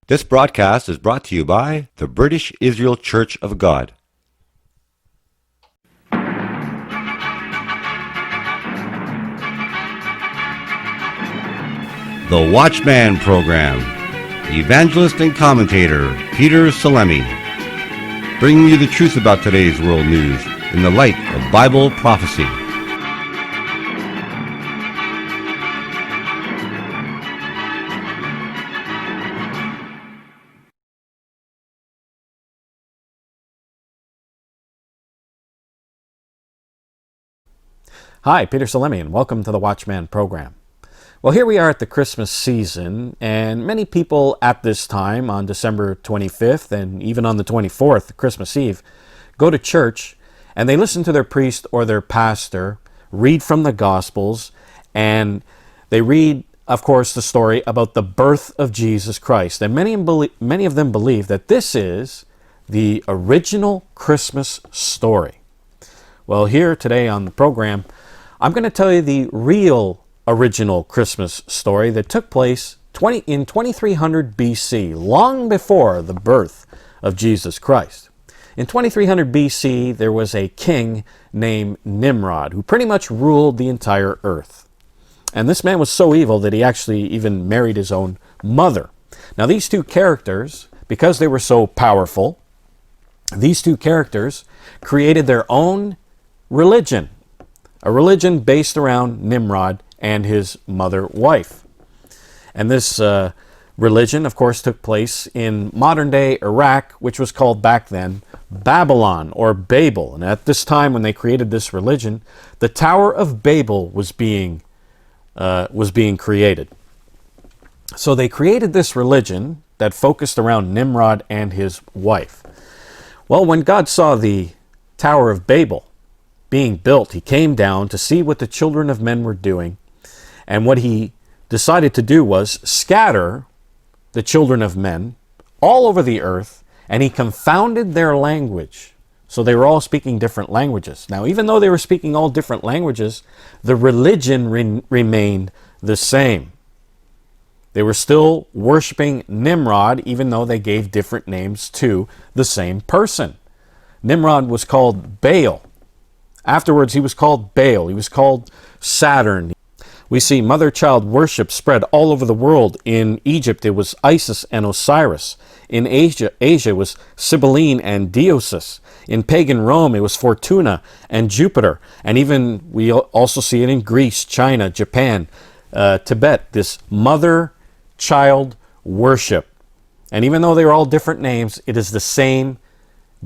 This broadcast is brought to you by the British Israel Church of God. The Watchman Program. Evangelist and commentator Peter Salemi, bringing you the truth about today's world news in the light of Bible prophecy. Hi, Peter Salemi, and welcome to the Watchman Program. Well, here we are at the Christmas season, and many people at this time, on December 25th and even on the 24th, Christmas Eve, go to church and they listen to their priest or their pastor read from the Gospels, and they read, of course, the story about the birth of Jesus Christ. And many of them believe that this is the original Christmas story. Well, here today on the program, I'm going to tell you the real original Christmas story that took place in 2300 B.C., long before the birth of Jesus Christ. In 2300 B.C., there was a king named Nimrod who pretty much ruled the entire earth. And this man was so evil that he actually even married his own mother. Now, these two characters, because they were so powerful, these two characters created their own religion. A religion based around Nimrod and his mother-wife. And this religion, of course, took place in modern-day Iraq, which was called back then Babylon or Babel. And at this time, when they created this religion, the Tower of Babel was being created. So they created this religion that focused around Nimrod and his wife. Well, when God saw the Tower of Babel being built, he came down to see what the children of men were doing, and what he decided to do was scatter the children of men all over the earth, and he confounded their language. So they were all speaking different languages. Now, even though they were speaking all different languages, the religion remained the same. They were still worshiping Nimrod, even though they gave different names to the same person. Nimrod was called Baal. Afterwards, he was called Baal. He was called Saturn. We see mother-child worship spread all over the world. In Egypt, it was Isis and Osiris. In Asia it was Cybele and Dionysus. In pagan Rome, it was Fortuna and Jupiter. And even we also see it in Greece, China, Japan, Tibet, this mother-child worship. And even though they're all different names, it is the same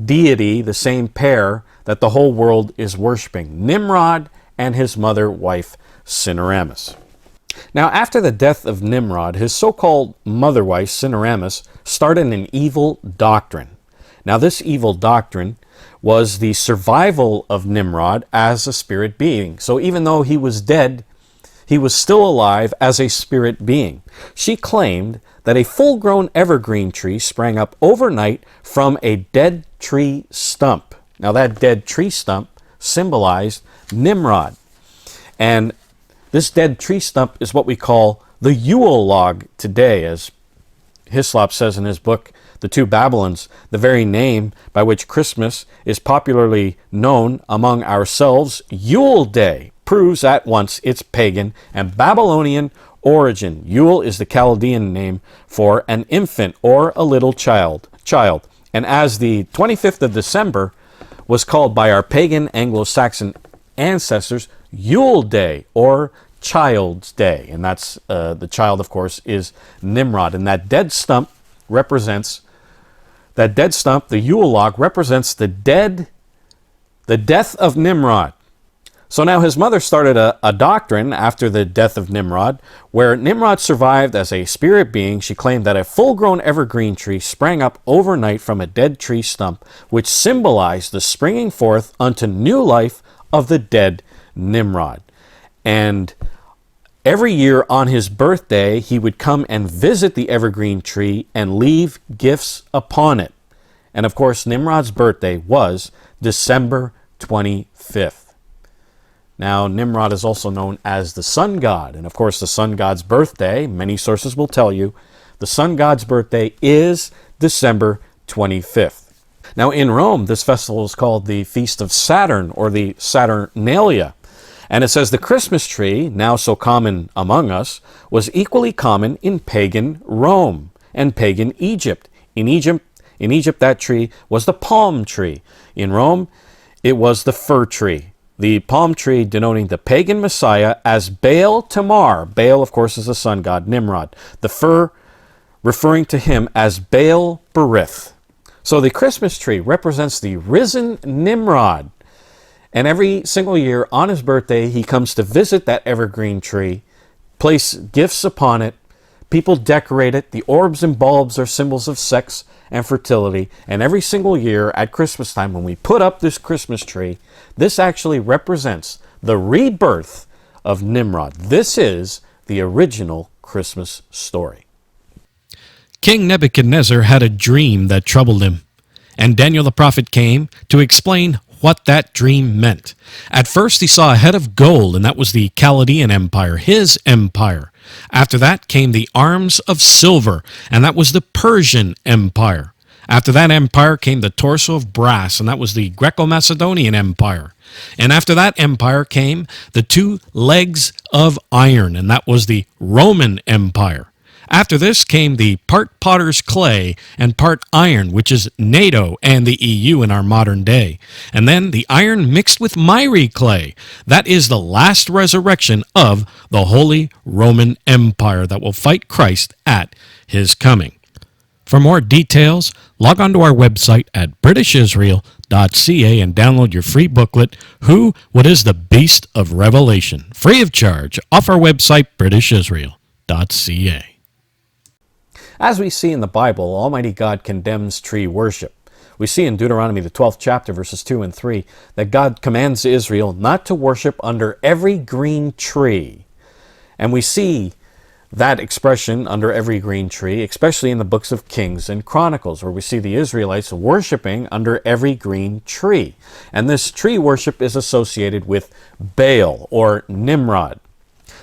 deity, the same pair that the whole world is worshiping, Nimrod and his mother-wife, Semiramis. Now, after the death of Nimrod, his so-called mother-wife, Semiramis, started an evil doctrine. Now, this evil doctrine was the survival of Nimrod as a spirit being. So even though he was dead, he was still alive as a spirit being. She claimed that a full-grown evergreen tree sprang up overnight from a dead tree stump. Now, that dead tree stump symbolized Nimrod. And this dead tree stump is what we call the Yule Log today. As Hislop says in his book, The Two Babylons, the very name by which Christmas is popularly known among ourselves, Yule Day, proves at once its pagan and Babylonian origin. Yule is the Chaldean name for an infant or a little child. And as the 25th of December was called by our pagan Anglo-Saxon ancestors Yule Day or Child's Day. And that's the child, of course, is Nimrod. And that dead stump, the Yule Log, represents the death of Nimrod. So now his mother started a doctrine after the death of Nimrod, where Nimrod survived as a spirit being. She claimed that a full-grown evergreen tree sprang up overnight from a dead tree stump, which symbolized the springing forth unto new life of the dead Nimrod. And every year on his birthday, he would come and visit the evergreen tree and leave gifts upon it. And of course, Nimrod's birthday was December 25th. Now, Nimrod is also known as the sun god. And of course, the sun god's birthday, many sources will tell you The sun god's birthday is December 25th. Now in Rome, this festival is called the Feast of Saturn, or the Saturnalia. And it says the Christmas tree, now so common among us, was equally common in pagan Rome and pagan Egypt. In Egypt, that tree was the palm tree. In Rome, it was the fir tree. The palm tree denoting the pagan Messiah as Baal Tamar. Baal, of course, is the sun god, Nimrod. The fir referring to him as Baal Berith. So the Christmas tree represents the risen Nimrod. And every single year on his birthday, he comes to visit that evergreen tree, place gifts upon it. People decorate it. The orbs and bulbs are symbols of sex and fertility. And every single year at Christmas time, when we put up this Christmas tree, this actually represents the rebirth of Nimrod. This is the original Christmas story. King Nebuchadnezzar had a dream that troubled him, and Daniel the prophet came to explain what that dream meant. At first he saw a head of gold, and that was the Chaldean Empire, his empire. After that came the arms of silver, and that was the Persian Empire. After that empire came the torso of brass, and that was the Greco-Macedonian Empire. And after that empire came the two legs of iron, and that was the Roman Empire. After this came the part potter's clay and part iron, which is NATO and the EU in our modern day. And then the iron mixed with miry clay. That is the last resurrection of the Holy Roman Empire that will fight Christ at his coming. For more details, log on to our website at britishisrael.ca and download your free booklet, Who, What is the Beast of Revelation? Free of charge, off our website, britishisrael.ca. As we see in the Bible, Almighty God condemns tree worship. We see in Deuteronomy, the 12th chapter, verses 2 and 3, that God commands Israel not to worship under every green tree. And we see that expression, under every green tree, especially in the books of Kings and Chronicles, where we see the Israelites worshiping under every green tree. And this tree worship is associated with Baal, or Nimrod.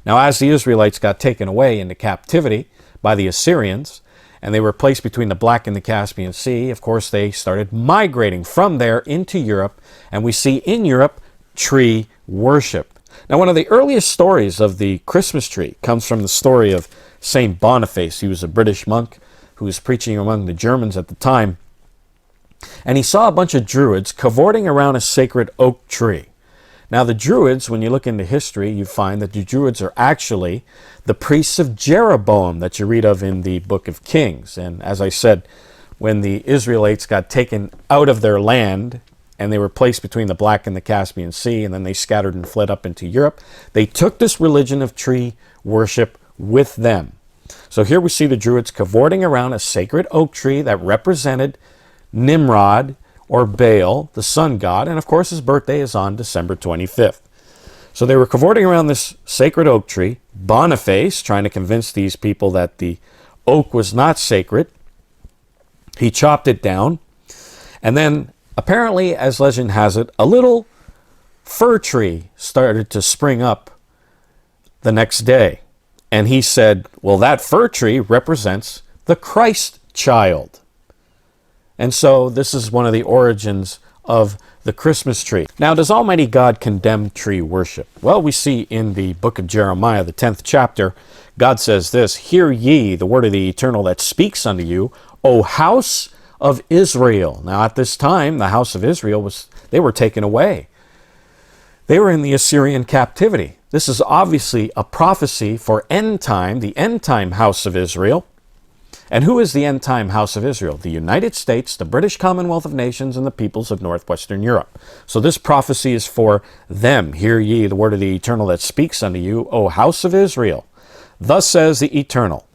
Now, as the Israelites got taken away into captivity by the Assyrians, and they were placed between the Black and the Caspian Sea, of course, they started migrating from there into Europe, and we see in Europe tree worship. Now, one of the earliest stories of the Christmas tree comes from the story of St. Boniface. He was a British monk who was preaching among the Germans at the time, and he saw a bunch of Druids cavorting around a sacred oak tree. Now, the Druids, when you look into history, you find that the Druids are actually the priests of Jeroboam that you read of in the book of Kings. And as I said, when the Israelites got taken out of their land and they were placed between the Black and the Caspian Sea, and then they scattered and fled up into Europe, they took this religion of tree worship with them. So here we see the Druids cavorting around a sacred oak tree that represented Nimrod, or Baal, the sun god, and of course his birthday is on December 25th. So they were cavorting around this sacred oak tree. Boniface, trying to convince these people that the oak was not sacred, he chopped it down, and then apparently, as legend has it, a little fir tree started to spring up the next day. And he said, well, that fir tree represents the Christ child. And so this is one of the origins of the Christmas tree. Now, does Almighty God condemn tree worship? Well, we see in the book of Jeremiah, the 10th chapter, God says this, "Hear ye the word of the Eternal that speaks unto you, O house of Israel." Now, at this time, the house of Israel they were taken away. They were in the Assyrian captivity. This is obviously a prophecy for end time, the end time house of Israel. And who is the end-time house of Israel? The United States, the British Commonwealth of Nations, and the peoples of northwestern Europe. So this prophecy is for them. "Hear ye the word of the Eternal that speaks unto you, O house of Israel. Thus says the Eternal,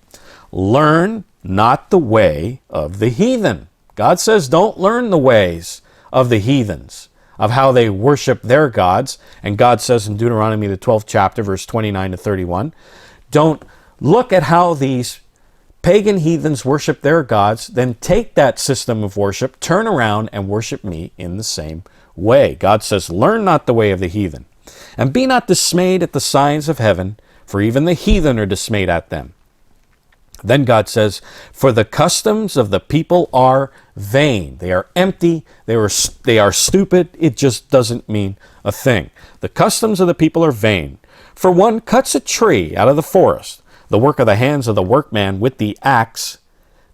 learn not the way of the heathen." God says, don't learn the ways of the heathens, of how they worship their gods. And God says in Deuteronomy, the 12th chapter, verse 29 to 31, don't look at how these pagan heathens worship their gods, then take that system of worship, turn around and worship me in the same way. God says, learn not the way of the heathen, and be not dismayed at the signs of heaven, for even the heathen are dismayed at them. Then God says, for the customs of the people are vain. They are empty. They are stupid. It just doesn't mean a thing. The customs of the people are vain. For one cuts a tree out of the forest, the work of the hands of the workman with the axe.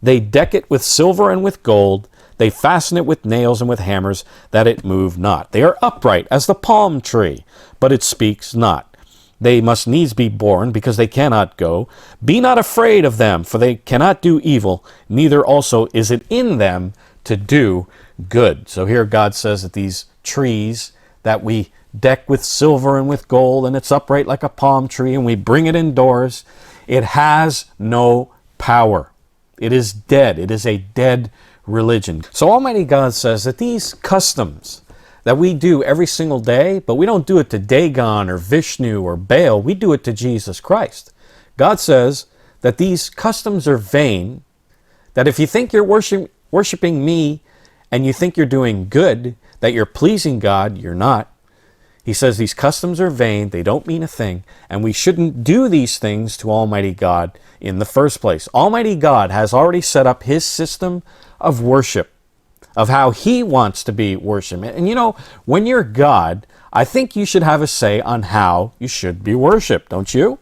They deck it with silver and with gold. They fasten it with nails and with hammers, that it move not. They are upright as the palm tree, but it speaks not. They must needs be born, because they cannot go. Be not afraid of them, for they cannot do evil, neither also is it in them to do good. So here God says that these trees that we deck with silver and with gold, and it's upright like a palm tree, and we bring it indoors, it has no power. It is dead. It is a dead religion. So Almighty God says that these customs that we do every single day, but we don't do it to Dagon or Vishnu or Baal, we do it to Jesus Christ. God says that these customs are vain, that if you think you're worshiping me and you think you're doing good, that you're pleasing God, you're not. He says these customs are vain, they don't mean a thing, and we shouldn't do these things to Almighty God in the first place. Almighty God has already set up his system of worship, of how he wants to be worshipped. And you know, when you're God, I think you should have a say on how you should be worshipped, don't you?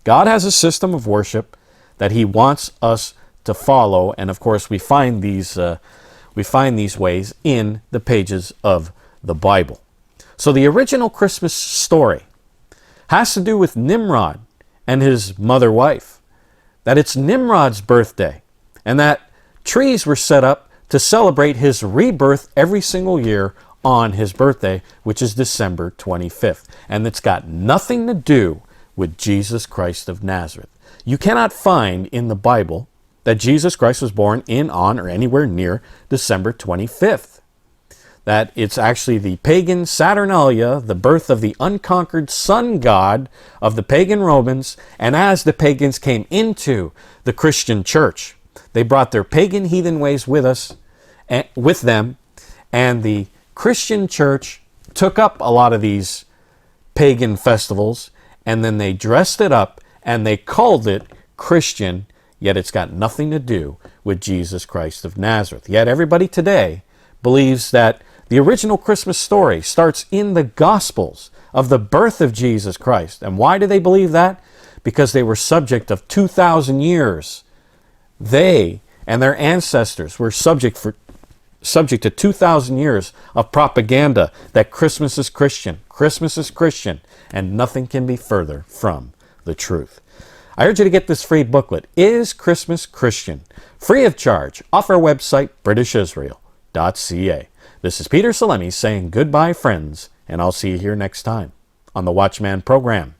God has a system of worship that he wants us to follow, and of course we find these ways in the pages of the Bible. So the original Christmas story has to do with Nimrod and his mother wife, that it's Nimrod's birthday, and that trees were set up to celebrate his rebirth every single year on his birthday, which is December 25th. And it's got nothing to do with Jesus Christ of Nazareth. You cannot find in the Bible that Jesus Christ was born in, on, or anywhere near December 25th. That it's actually the pagan Saturnalia, the birth of the unconquered sun god of the pagan Romans, and as the pagans came into the Christian church, they brought their pagan heathen ways with them, and the Christian church took up a lot of these pagan festivals, and then they dressed it up, and they called it Christian, yet it's got nothing to do with Jesus Christ of Nazareth. Yet everybody today believes that the original Christmas story starts in the Gospels of the birth of Jesus Christ. And why do they believe that? Because they were subject of 2,000 years. They and their ancestors were subject to 2,000 years of propaganda that Christmas is Christian, and nothing can be further from the truth. I urge you to get this free booklet, Is Christmas Christian? Free of charge, off our website, britishisrael.ca. This is Peter Salemi saying goodbye, friends, and I'll see you here next time on the Watchman Program.